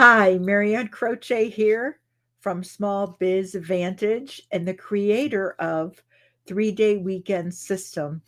Hi, Maryann Croce here from Small Biz Vantage and the creator of 3 Day Weekend System.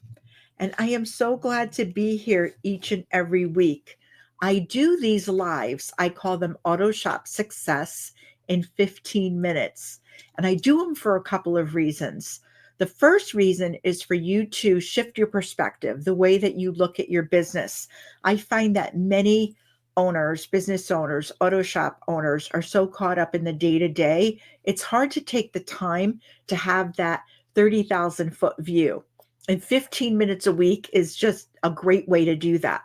And I am so glad to be here each and every week. I do these lives, I call them Auto Shop Success in 15 minutes. And I do them for a couple of reasons. The first reason is for you to shift your perspective, the way that you look at your business. I find that many owners, business owners, auto shop owners are so caught up in the day to day, it's hard to take the time to have that 30,000-foot view. And 15 minutes a week is just a great way to do that.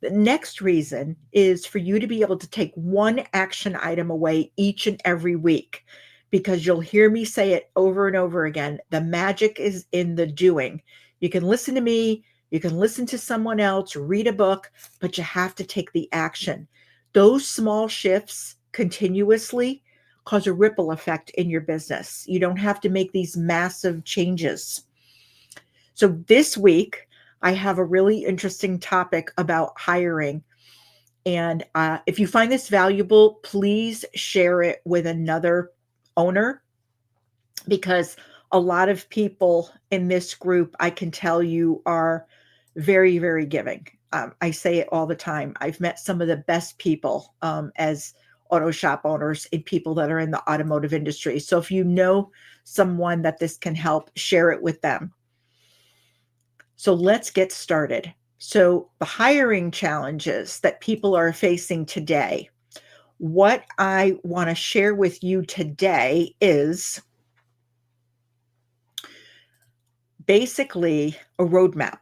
The next reason is for you to be able to take one action item away each and every week, because you'll hear me say it over and over again. The magic is in the doing. You can listen to me, you can listen to someone else, read a book, but you have to take the action. Those small shifts continuously cause a ripple effect in your business. You don't have to make these massive changes. So this week, I have a really interesting topic about hiring. And if you find this valuable, please share it with another owner, because a lot of people in this group, I can tell you, are very, very giving. I say it all the time. I've met some of the best people as auto shop owners and people that are in the automotive industry. So if you know someone that this can help, share it with them. So let's get started. So the hiring challenges that people are facing today, what I want to share with you today is basically a roadmap.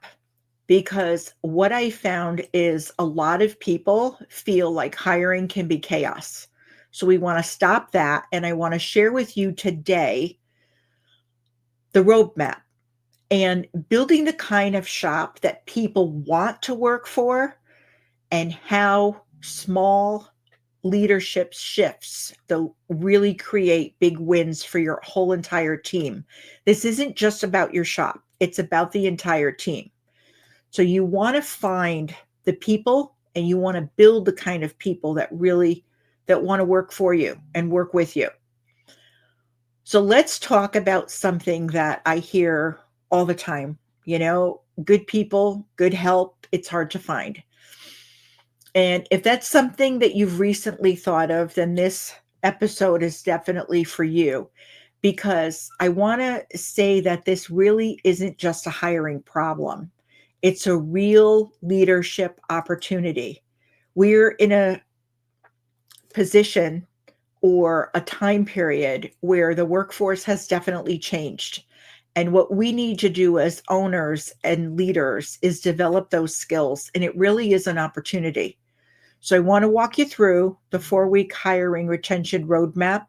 Because what I found is a lot of people feel like hiring can be chaos. So we want to stop that. And I want to share with you today the roadmap and building the kind of shop that people want to work for, and how small leadership shifts they'll really create big wins for your whole entire team. This isn't just about your shop, it's about the entire team. So you want to find the people, and you want to build the kind of people that want to work for you and work with you. So let's talk about something that I hear all the time. Good people, good help, it's hard to find. And if that's something that you've recently thought of, then this episode is definitely for you, because I want to say that this really isn't just a hiring problem. It's a real leadership opportunity. We're in a position or a time period where the workforce has definitely changed. And what we need to do as owners and leaders is develop those skills. And it really is an opportunity. So I want to walk you through the 4-week hiring retention roadmap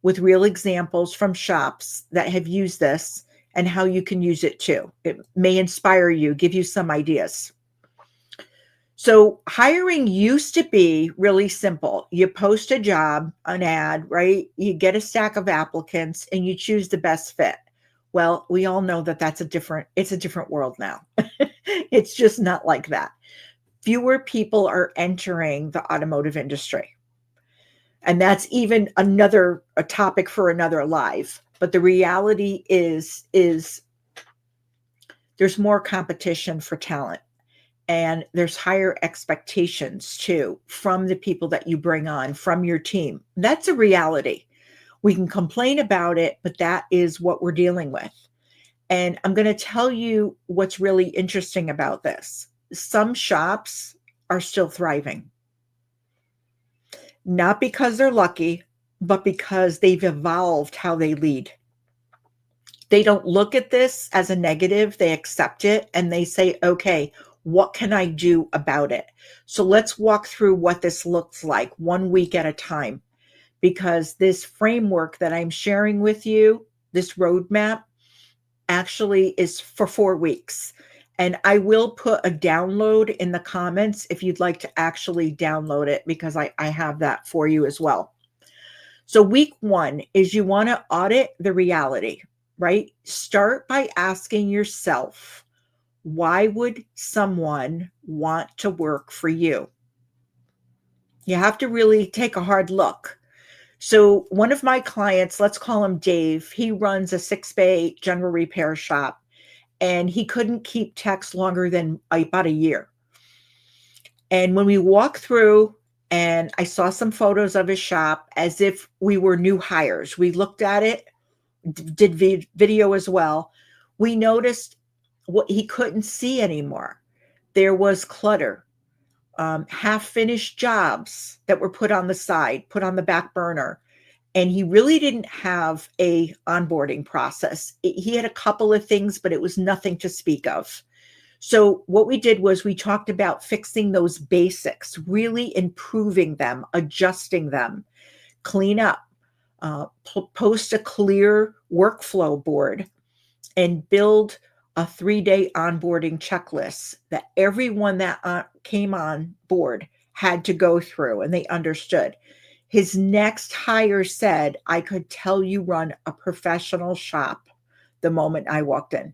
with real examples from shops that have used this and how you can use it too. It may inspire you, give you some ideas. So hiring used to be really simple. You post a job, an ad, right? You get a stack of applicants and you choose the best fit. Well, we all know that it's a different world now. It's just not like that. Fewer people are entering the automotive industry. And that's even a topic for another live. But the reality is there's more competition for talent. And there's higher expectations too from the people that you bring on, from your team. That's a reality. We can complain about it, but that is what we're dealing with. And I'm going to tell you what's really interesting about this. Some shops are still thriving. Not because they're lucky, but because they've evolved how they lead. They don't look at this as a negative. They accept it and they say, okay, what can I do about it? So let's walk through what this looks like 1 week at a time, because this framework that I'm sharing with you, this roadmap, actually is for 4 weeks. And I will put a download in the comments if you'd like to actually download it, because I have that for you as well. So week 1 is you want to audit the reality, right? Start by asking yourself, why would someone want to work for you? You have to really take a hard look. So one of my clients, let's call him Dave, he runs a 6-bay general repair shop, and he couldn't keep techs longer than about a year. And when we walked through and I saw some photos of his shop as if we were new hires, we looked at it, did video as well. We noticed what he couldn't see anymore. There was clutter, half finished jobs that were put on the side, put on the back burner. And he really didn't have a onboarding process. He had a couple of things, but it was nothing to speak of. So what we did was we talked about fixing those basics, really improving them, adjusting them, clean up, post a clear workflow board, and build a 3-day onboarding checklist that everyone that came on board had to go through, and they understood. His next hire said, I could tell you run a professional shop the moment I walked in.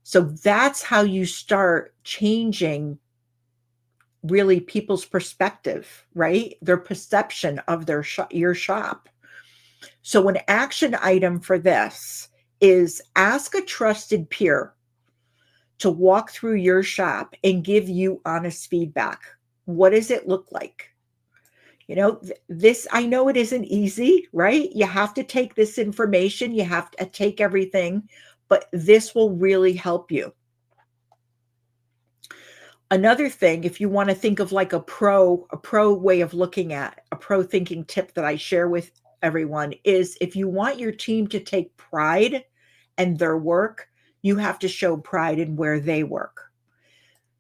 So that's how you start changing really people's perspective, right? Their perception of your shop. So an action item for this is ask a trusted peer to walk through your shop and give you honest feedback. What does it look like? You know, this, I know it isn't easy, right? You have to take this information, you have to take everything, but this will really help you. Another thing, if you want to think of like a pro way of looking at, a pro thinking tip that I share with everyone is if you want your team to take pride in their work, you have to show pride in where they work.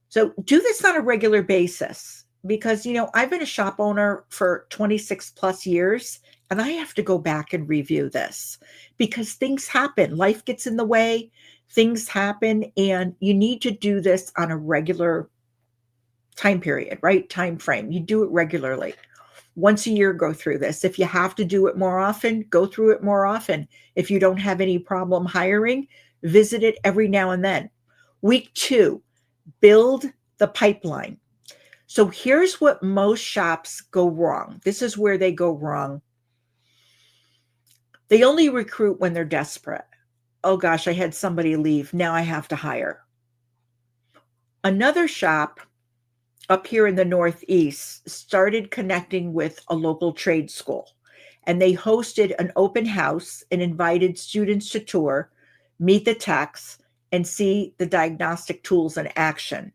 So do this on a regular basis. Because, I've been a shop owner for 26 plus years, and I have to go back and review this because things happen. Life gets in the way, things happen, and you need to do this on a regular time period, right? Time frame. You do it regularly. Once a year, go through this. If you have to do it more often, go through it more often. If you don't have any problem hiring, visit it every now and then. Week 2, build the pipeline. So here's what most shops go wrong. This is where they go wrong. They only recruit when they're desperate. Oh gosh, I had somebody leave. Now I have to hire. Another shop up here in the Northeast started connecting with a local trade school, and they hosted an open house and invited students to tour, meet the techs, and see the diagnostic tools in action.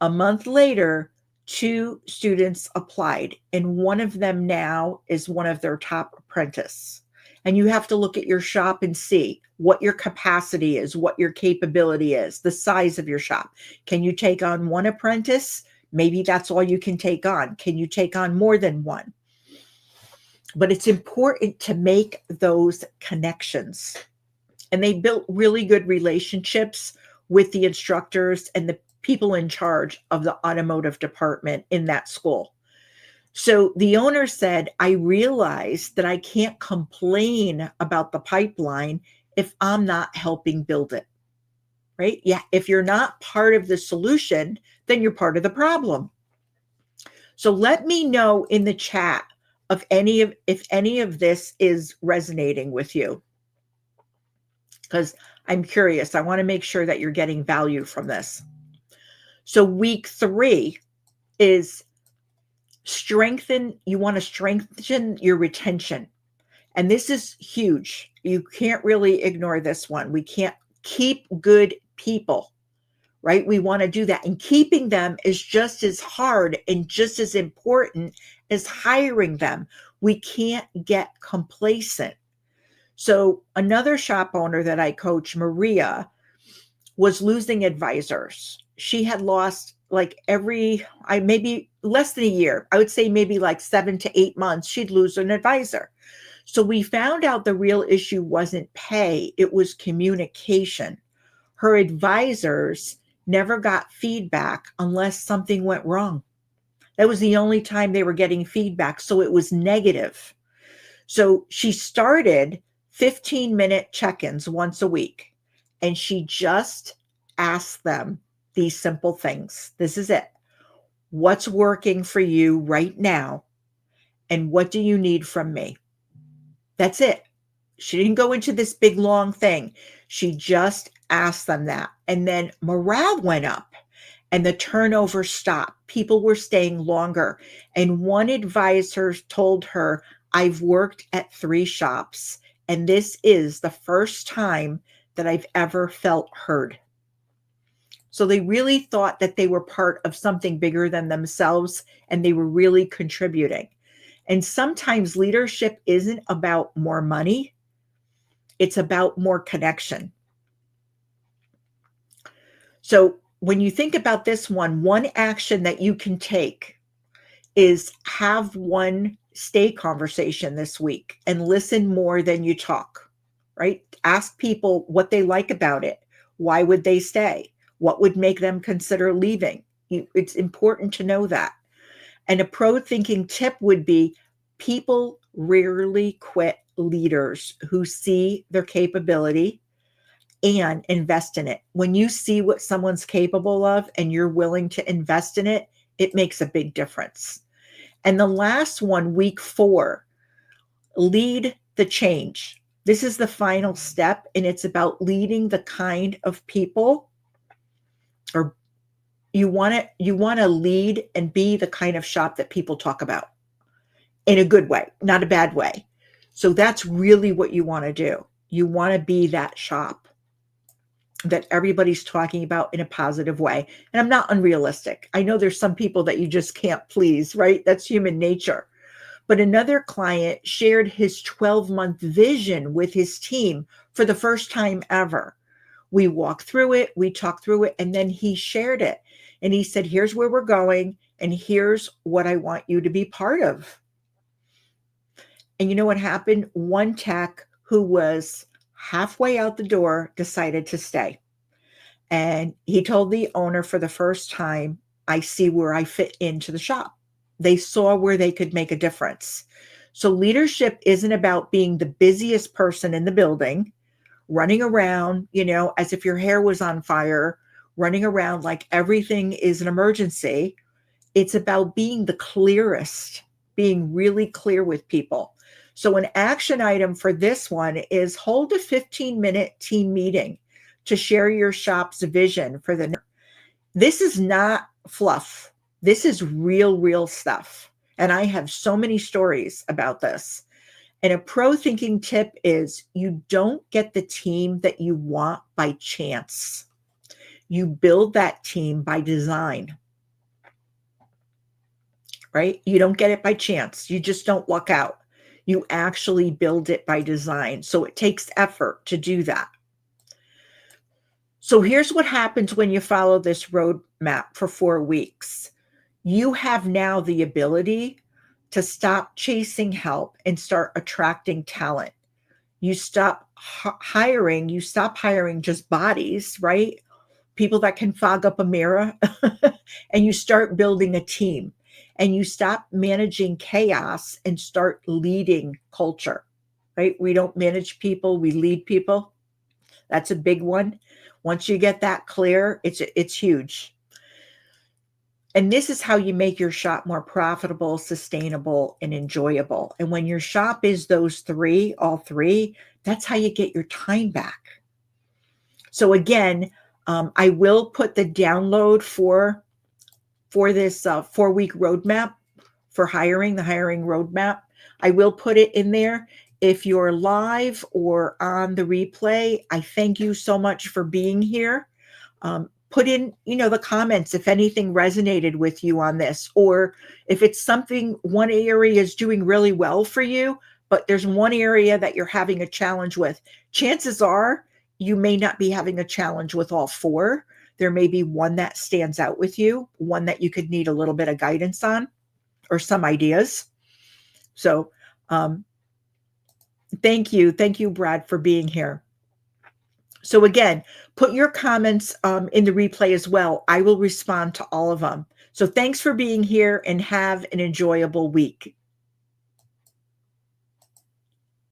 A month later, 2 students applied, and one of them now is one of their top apprentices. And you have to look at your shop and see what your capacity is, what your capability is, the size of your shop. Can you take on one apprentice? Maybe that's all you can take on. Can you take on more than one? But it's important to make those connections. And they built really good relationships with the instructors and the people in charge of the automotive department in that school. So the owner said, I realized that I can't complain about the pipeline if I'm not helping build it, right? Yeah, if you're not part of the solution, then you're part of the problem. So let me know in the chat if any of this is resonating with you, because I'm curious. I want to make sure that you're getting value from this. So week 3 is you want to strengthen your retention. And this is huge. You can't really ignore this one. We can't keep good people, right? We want to do that. And keeping them is just as hard and just as important as hiring them. We can't get complacent. So another shop owner that I coach, Maria, was losing advisors. She had lost maybe less than a year. I would say maybe like 7 to 8 months, she'd lose an advisor. So we found out the real issue wasn't pay, it was communication. Her advisors never got feedback unless something went wrong. That was the only time they were getting feedback. So it was negative. So she started 15-minute check-ins once a week, and she just asked them these simple things. This is it. What's working for you right now? And what do you need from me? That's it. She didn't go into this big long thing. She just asked them that. And then morale went up and the turnover stopped. People were staying longer. And one advisor told her, I've worked at 3 shops, and this is the first time that I've ever felt heard. So they really thought that they were part of something bigger than themselves and they were really contributing. And sometimes leadership isn't about more money, it's about more connection. So when you think about this one action that you can take is have one stay conversation this week and listen more than you talk, right? Ask people what they like about it. Why would they stay? What would make them consider leaving? It's important to know that. And a pro thinking tip would be people rarely quit leaders who see their capability and invest in it. When you see what someone's capable of and you're willing to invest in it, it makes a big difference. And the last one, week 4, lead the change. This is the final step, and it's about leading the kind of people, or you want to lead and be the kind of shop that people talk about in a good way, not a bad way. So that's really what you want to do. You want to be that shop that everybody's talking about in a positive way. And I'm not unrealistic. I know there's some people that you just can't please, right? That's human nature. But another client shared his 12-month vision with his team for the first time ever. We walked through it, we talked through it, and then he shared it. And he said, here's where we're going, and here's what I want you to be part of. And you know what happened? One tech who was halfway out the door decided to stay. And he told the owner for the first time, I see where I fit into the shop. They saw where they could make a difference. So leadership isn't about being the busiest person in the building, running around, as if your hair was on fire, running around like everything is an emergency. It's about being the clearest, being really clear with people. So an action item for this one is hold a 15-minute team meeting to share your shop's vision for the. This is not fluff. This is real stuff. And I have so many stories about this. And a pro thinking tip is you don't get the team that you want by chance. You build that team by design. Right? You don't get it by chance. You just don't luck out. You actually build it by design. So it takes effort to do that. So here's what happens when you follow this roadmap for 4 weeks. You have now the ability to stop chasing help and start attracting talent. You stop hiring just bodies, right? People that can fog up a mirror, and you start building a team. And you stop managing chaos and start leading culture, right? We don't manage people, we lead people. That's a big one. Once you get that clear, it's huge. And this is how you make your shop more profitable, sustainable, and enjoyable. And when your shop is those 3, all 3, that's how you get your time back. So again, I will put the download for this 4-week roadmap for hiring, the hiring roadmap. I will put it in there. If you're live or on the replay, I thank you so much for being here. Put in, the comments if anything resonated with you on this, or if it's something, one area is doing really well for you, but there's one area that you're having a challenge with. Chances are you may not be having a challenge with all 4. There may be one that stands out with you, one that you could need a little bit of guidance on or some ideas. So thank you. Thank you, Brad, for being here. So again, put your comments in the replay as well. I will respond to all of them. So thanks for being here and have an enjoyable week.